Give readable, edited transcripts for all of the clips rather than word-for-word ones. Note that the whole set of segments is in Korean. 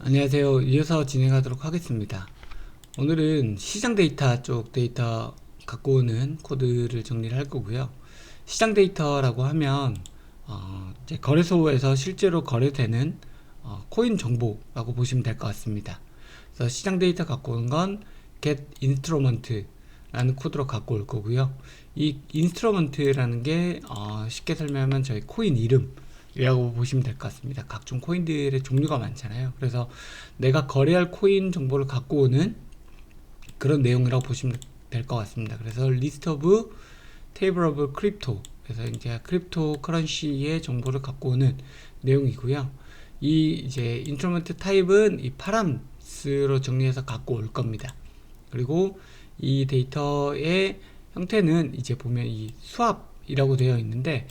안녕하세요. 이어서 진행하도록 하겠습니다. 오늘은 시장 데이터 쪽 데이터 갖고 오는 코드를 정리를 할 거고요. 시장 데이터라고 하면 이제 거래소에서 실제로 거래되는 코인 정보라고 보시면 될 것 같습니다. 그래서 시장 데이터 갖고 오는 건 get instrument 라는 코드로 갖고 올 거고요. 이 instrument라는 게 쉽게 설명하면 저희 코인 이름 이라고 보시면 될 것 같습니다. 각종 코인들의 종류가 많잖아요. 그래서 내가 거래할 코인 정보를 갖고 오는 그런 내용이라고 보시면 될 것 같습니다. 그래서 list of table of crypto, 그래서 이제 크립토 커런시의 정보를 갖고 오는 내용이고요. 이 이제 인스트루먼트 타입은 이 파람스로 정리해서 갖고 올 겁니다. 그리고 이 데이터의 형태는 이제 보면 이 수압이라고 되어 있는데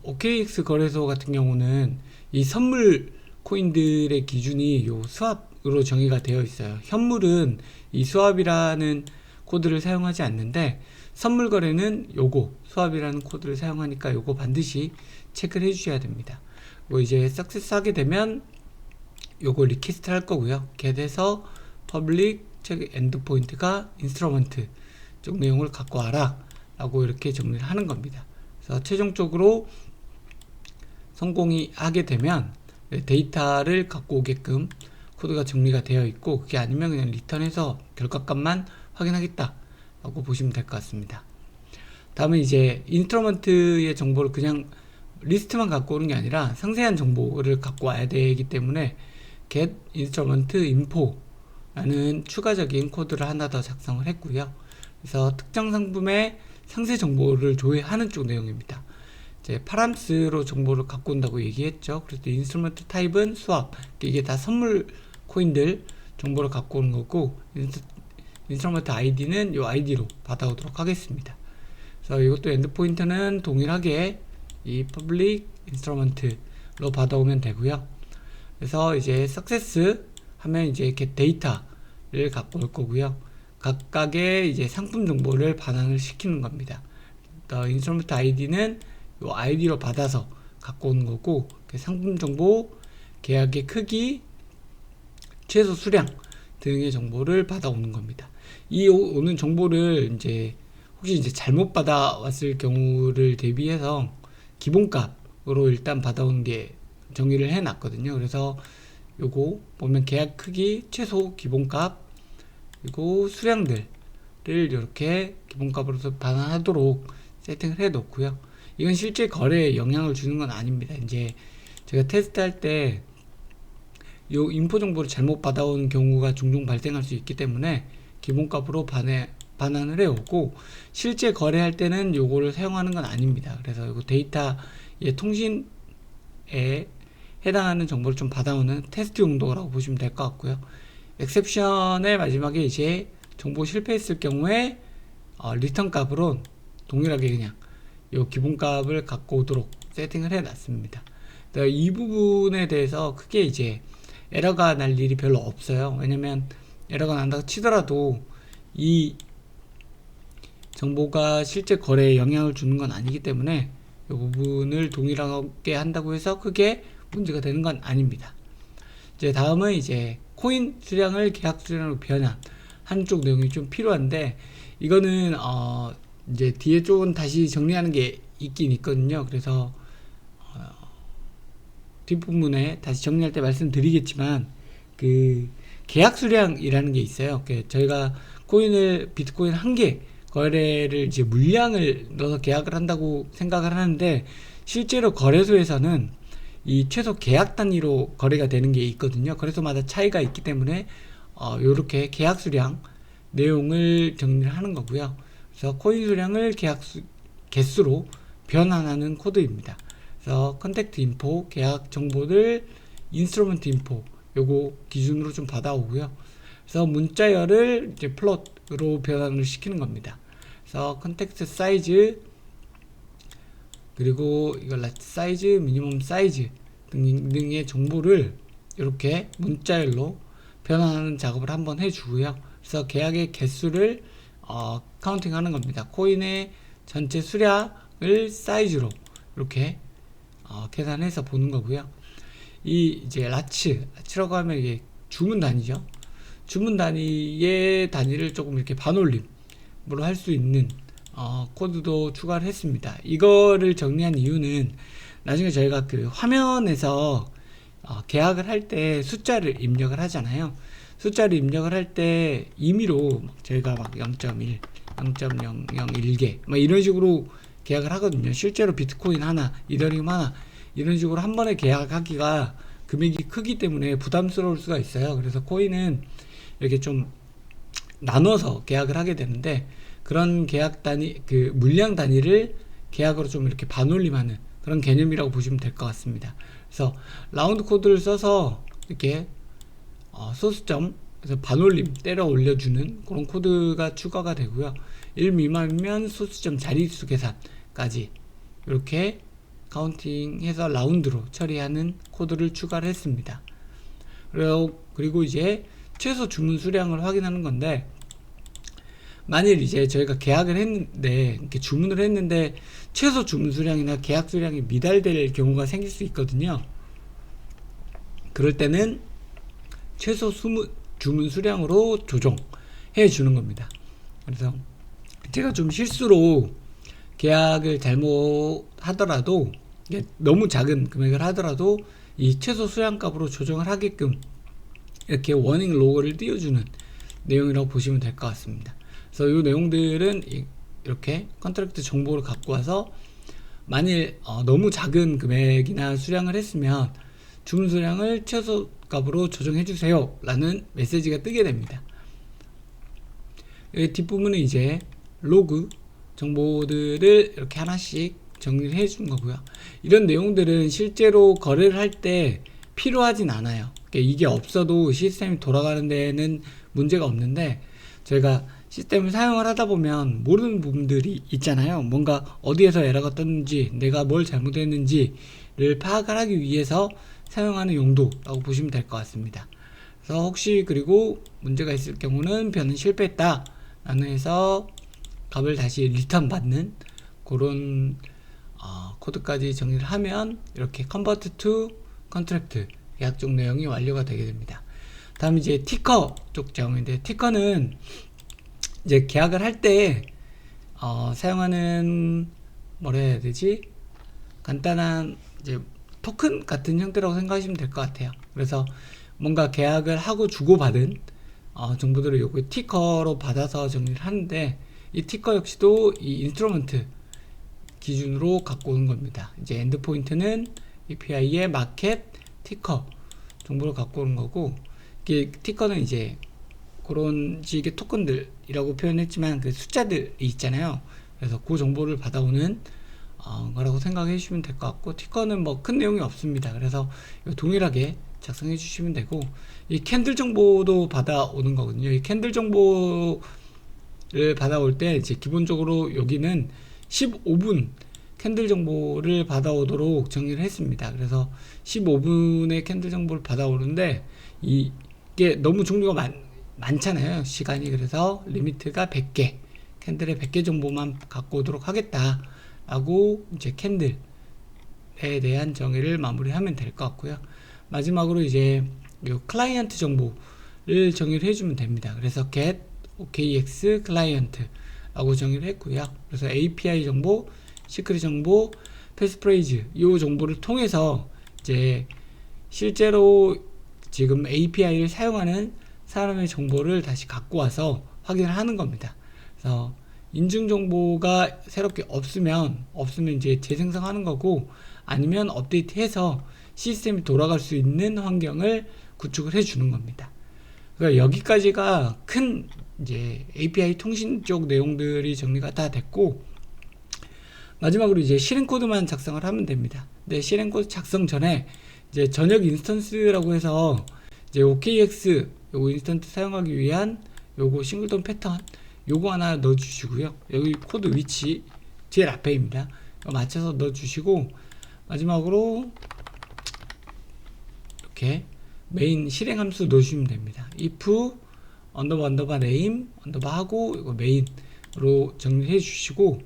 OKX 거래소 같은 경우는 이 선물 코인들의 기준이 요 수압으로 정의가 되어 있어요. 현물은 이 수압이라는 코드를 사용하지 않는데 선물 거래는 요거 수압이라는 코드를 사용하니까 요거 반드시 체크를 해주셔야 됩니다. 그리고 이제 석세스 하게 되면 요거 리퀘스트 할 거고요. get에서 public check endpoint가 instrument 쪽 내용을 갖고 와라 라고 이렇게 정리를 하는 겁니다. 그래서 최종적으로 성공이 하게 되면 데이터를 갖고 오게끔 코드가 정리가 되어 있고, 그게 아니면 그냥 리턴해서 결과값만 확인하겠다 라고 보시면 될 것 같습니다. 다음은 이제 인스트루먼트의 정보를 그냥 리스트만 갖고 오는 게 아니라 상세한 정보를 갖고 와야 되기 때문에 get instrument info 라는 추가적인 코드를 하나 더 작성을 했고요. 그래서 특정 상품의 상세 정보를 조회하는 쪽 내용입니다. 이제 파람스로 정보를 갖고 온다고 얘기했죠. 그래서 인스트루먼트 타입은 수압, 이게 다 선물 코인들 정보를 갖고 오는 거고, 인스트루먼트 아이디는 이 아이디로 받아오도록 하겠습니다. 그래서 이것도 엔드포인트는 동일하게 이 public instrument로 받아오면 되고요. 그래서 이제 success 하면 이제 get data를 갖고 올 거고요. 각각의 이제 상품 정보를 반환을 시키는 겁니다. 인스트루먼트 아이디는 이 아이디로 받아서 갖고 오는 거고, 상품 정보, 계약의 크기, 최소 수량 등의 정보를 받아오는 겁니다. 이 오는 정보를 이제 혹시 이제 잘못 받아왔을 경우를 대비해서 기본값으로 일단 받아오는 게 정의를 해 놨거든요. 그래서 요거 보면 계약 크기, 최소 기본값, 그리고 수량들을 이렇게 기본값으로 반환하도록 세팅을 해 놓고요. 이건 실제 거래에 영향을 주는 건 아닙니다. 이제 제가 테스트할 때 요 인포 정보를 잘못 받아온 경우가 종종 발생할 수 있기 때문에 기본값으로 반환을 해오고, 실제 거래할 때는 요거를 사용하는 건 아닙니다. 그래서 이거 데이터의 통신에 해당하는 정보를 좀 받아오는 테스트 용도라고 보시면 될 것 같고요. 엑셉션의 마지막에 이제 정보 실패했을 경우에 리턴 값으로 동일하게 그냥 요 기본값을 갖고 오도록 세팅을 해 놨습니다. 이 부분에 대해서 크게 이제 에러가 날 일이 별로 없어요. 왜냐면 에러가 난다고 치더라도 이 정보가 실제 거래에 영향을 주는 건 아니기 때문에 이 부분을 동일하게 한다고 해서 크게 문제가 되는 건 아닙니다. 이제 다음은 이제 코인 수량을 계약 수량으로 변환 한쪽 내용이 좀 필요한데, 이거는 이제 뒤에 쪽은 다시 정리하는 게 있긴 있거든요. 그래서 뒷부분에 다시 정리할 때 말씀드리겠지만, 그 계약 수량이라는 게 있어요. 저희가 비트코인 한 개 거래를 이제 물량을 넣어서 계약을 한다고 생각을 하는데, 실제로 거래소에서는 이 최소 계약 단위로 거래가 되는 게 있거든요. 거래소마다 차이가 있기 때문에 요렇게 계약 수량 내용을 정리를 하는 거고요. 그래서 코인 수량을 개수로 변환하는 코드입니다. 그래서 컨택트 인포, 계약 정보를 인스트루먼트 인포 요거 기준으로 좀 받아오고요. 그래서 문자열을 이제 플롯으로 변환을 시키는 겁니다. 그래서 컨택트 사이즈, 그리고 이거 라트 사이즈, 미니멈 사이즈 등의 정보를 이렇게 문자열로 변환하는 작업을 한번 해주고요. 그래서 계약의 개수를 카운팅 하는 겁니다. 코인의 전체 수량을 사이즈로 이렇게 계산해서 보는 거고요. 이 이제 라치라고 하면 이게 주문 단위죠. 주문 단위의 단위를 조금 이렇게 반올림으로 할 수 있는 코드도 추가를 했습니다. 이거를 정리한 이유는 나중에 저희가 그 화면에서 계약을 할 때 숫자를 입력을 하잖아요. 숫자를 입력을 할 때 임의로 저희가 막 0.1, 0.001개 막 이런 식으로 계약을 하거든요. 실제로 비트코인 하나, 이더리움 하나 이런 식으로 한 번에 계약하기가 금액이 크기 때문에 부담스러울 수가 있어요. 그래서 코인은 이렇게 좀 나눠서 계약을 하게 되는데, 그런 계약 단위, 그 물량 단위를 계약으로 좀 이렇게 반올림하는 그런 개념이라고 보시면 될 것 같습니다. 그래서 라운드 코드를 써서 이렇게 소수점, 그래서 반올림 때려 올려주는 그런 코드가 추가가 되고요. 1 미만이면 소수점 자릿수 계산까지 이렇게 카운팅해서 라운드로 처리하는 코드를 추가를 했습니다. 그리고 이제 최소 주문 수량을 확인하는 건데, 만일 이제 저희가 계약을 했는데, 이렇게 주문을 했는데 최소 주문 수량이나 계약 수량이 미달될 경우가 생길 수 있거든요. 그럴 때는 최소 주문 수량으로 조정해 주는 겁니다. 그래서 제가 좀 실수로 계약을 잘못 하더라도, 너무 작은 금액을 하더라도 이 최소 수량 값으로 조정을 하게끔 이렇게 워닝 로고를 띄워주는 내용이라고 보시면 될 것 같습니다. 그래서 이 내용들은 이렇게 컨트랙트 정보를 갖고 와서 만일 너무 작은 금액이나 수량을 했으면 주문 수량을 최소 값으로 조정해 주세요 라는 메시지가 뜨게 됩니다. 이 뒷부분은 이제 로그 정보들을 이렇게 하나씩 정리를 해 주는 거고요. 이런 내용들은 실제로 거래를 할 때 필요하진 않아요. 이게 없어도 시스템이 돌아가는 데는 문제가 없는데, 저희가 시스템을 사용을 하다 보면 모르는 부분들이 있잖아요. 뭔가 어디에서 에러가 떴는지, 내가 뭘 잘못했는지를 파악을 하기 위해서 사용하는 용도라고 보시면 될 것 같습니다. 그래서 혹시 그리고 문제가 있을 경우는 변은 실패했다 라는 해서 값을 다시 리턴 받는 그런 코드까지 정리를 하면 이렇게 convert to contract 계약적 내용이 완료가 되게 됩니다. 다음 이제 티커 쪽 제공인데, 티커는 이제 계약을 할 때 사용하는 뭐라 해야 되지? 간단한 이제 토큰 같은 형태라고 생각하시면 될 것 같아요. 그래서 뭔가 계약을 하고 주고받은 정보들을 요거 티커로 받아서 정리를 하는데, 이 티커 역시도 이 인스트루먼트 기준으로 갖고 오는 겁니다. 이제 엔드포인트는 API의 마켓 티커 정보를 갖고 오는 거고, 이게 티커는 이제 그런 식의 토큰들이라고 표현했지만 그 숫자들이 있잖아요. 그래서 그 정보를 받아오는 거라고 생각해 주시면 될 것 같고, 티커는 뭐 큰 내용이 없습니다. 그래서 동일하게 작성해 주시면 되고, 이 캔들 정보도 받아오는 거거든요. 이 캔들 정보를 받아올 때 이제 기본적으로 여기는 15분 캔들 정보를 받아오도록 정리를 했습니다. 그래서 15분의 캔들 정보를 받아오는데, 이게 너무 종류가 많잖아요, 시간이. 그래서 리미트가 100개, 캔들의 100개 정보만 갖고 오도록 하겠다 라고 이제 캔들에 대한 정의를 마무리하면 될 것 같고요. 마지막으로 이제 요 클라이언트 정보를 정의를 해주면 됩니다. 그래서 get OKX 클라이언트 라고 정의를 했고요. 그래서 API 정보, 시크릿 정보, 패스프레이즈 이 정보를 통해서 이제 실제로 지금 API를 사용하는 사람의 정보를 다시 갖고 와서 확인을 하는 겁니다. 그래서 인증 정보가 새롭게 없으면 이제 재생성하는 거고, 아니면 업데이트해서 시스템이 돌아갈 수 있는 환경을 구축을 해주는 겁니다. 그러니까 여기까지가 큰 이제 API 통신 쪽 내용들이 정리가 다 됐고, 마지막으로 이제 실행 코드만 작성을 하면 됩니다. 근데 실행 코드 작성 전에 이제 전역 인스턴스라고 해서 이제 OKX 요거 인스턴스 사용하기 위한 요거 싱글톤 패턴 요거 하나 넣어 주시고요. 여기 코드 위치 제일 앞에입니다. 맞춰서 넣어 주시고, 마지막으로 이렇게 메인 실행 함수 넣으시면 됩니다. if 언더바 네임 언더바 하고 이거 메인으로 정리해 주시고,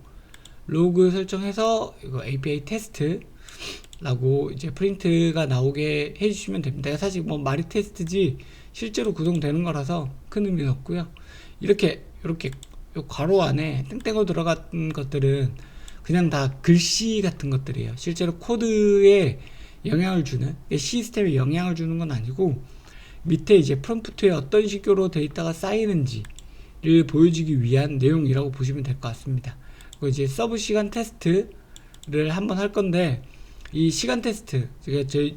로그 설정해서 이거 API 테스트 라고 이제 프린트가 나오게 해주시면 됩니다. 사실 뭐 말이 테스트지 실제로 구동되는 거라서 큰 의미는 없고요. 이렇게 요 괄호 안에 땡땡으로 들어간 것들은 그냥 다 글씨 같은 것들이에요. 실제로 코드에 영향을 주는, 시스템에 영향을 주는 건 아니고 밑에 이제 프롬프트에 어떤 식으로 데이터가 쌓이는지를 보여주기 위한 내용이라고 보시면 될 것 같습니다. 그리고 이제 서브 시간 테스트를 한번 할 건데, 이 시간 테스트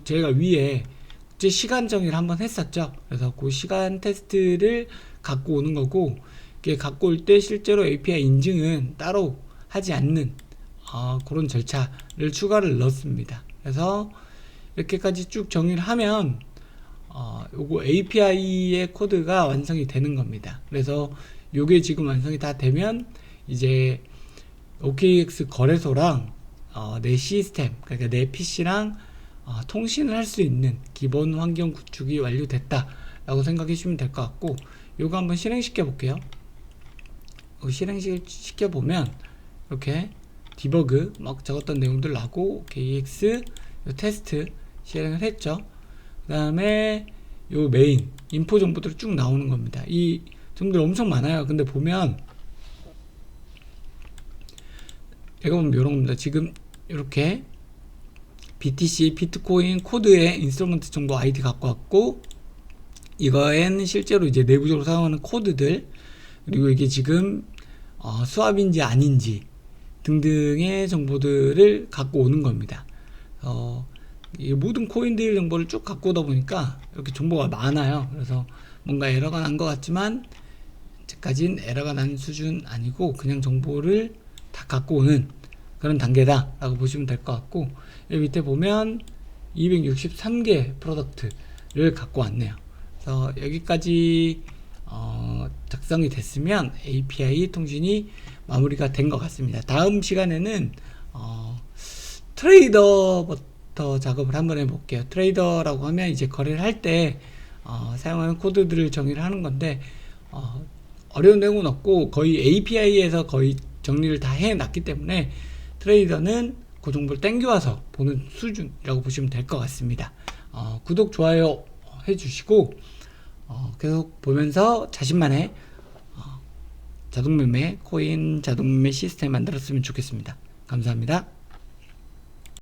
저희가 위에 제 시간 정의를 한번 했었죠. 그래서 그 시간 테스트를 갖고 오는 거고, 이게 갖고 올 때 실제로 API 인증은 따로 하지 않는 그런 절차를 추가를 넣습니다. 그래서 이렇게까지 쭉 정의를 하면 요거 API의 코드가 완성이 되는 겁니다. 그래서 요게 지금 완성이 다 되면 이제 OKX 거래소랑 내 시스템, 그러니까 내 PC랑 통신을 할 수 있는 기본 환경 구축이 완료됐다 라고 생각해 주시면 될 것 같고, 요거 한번 실행시켜 볼게요. 실행시켜 보면 이렇게 디버그 막 적었던 내용들 나고, OKX 요 테스트 실행을 했죠. 그 다음에 요 메인 인포 정보들이 쭉 나오는 겁니다. 이 정보들 엄청 많아요. 근데 보면 제가 보면 이런 겁니다. 지금 이렇게 BTC 비트코인 코드의 인스트루먼트 정보 아이디 갖고 왔고, 이거에는 실제로 이제 내부적으로 사용하는 코드들, 그리고 이게 지금 수압인지 아닌지 등등의 정보들을 갖고 오는 겁니다. 이 모든 코인들 정보를 쭉 갖고 오다 보니까 이렇게 정보가 많아요. 그래서 뭔가 에러가 난 것 같지만 아직까진 에러가 난 수준 아니고 그냥 정보를 다 갖고 오는 그런 단계다 라고 보시면 될 것 같고, 여기 밑에 보면 263개 프로덕트를 갖고 왔네요. 그래서 여기까지 작성이 됐으면 API 통신이 마무리가 된 것 같습니다. 다음 시간에는 트레이더부터 작업을 한번 해볼게요. 트레이더라고 하면 이제 거래를 할 때 사용하는 코드들을 정의를 하는 건데, 어려운 내용은 없고 거의 API에서 거의 정리를 다 해놨기 때문에 트레이더는 그 정보를 땡겨와서 보는 수준이라고 보시면 될 것 같습니다. 구독, 좋아요 해주시고 계속 보면서 자신만의 자동매매, 코인 자동매매 시스템 만들었으면 좋겠습니다. 감사합니다.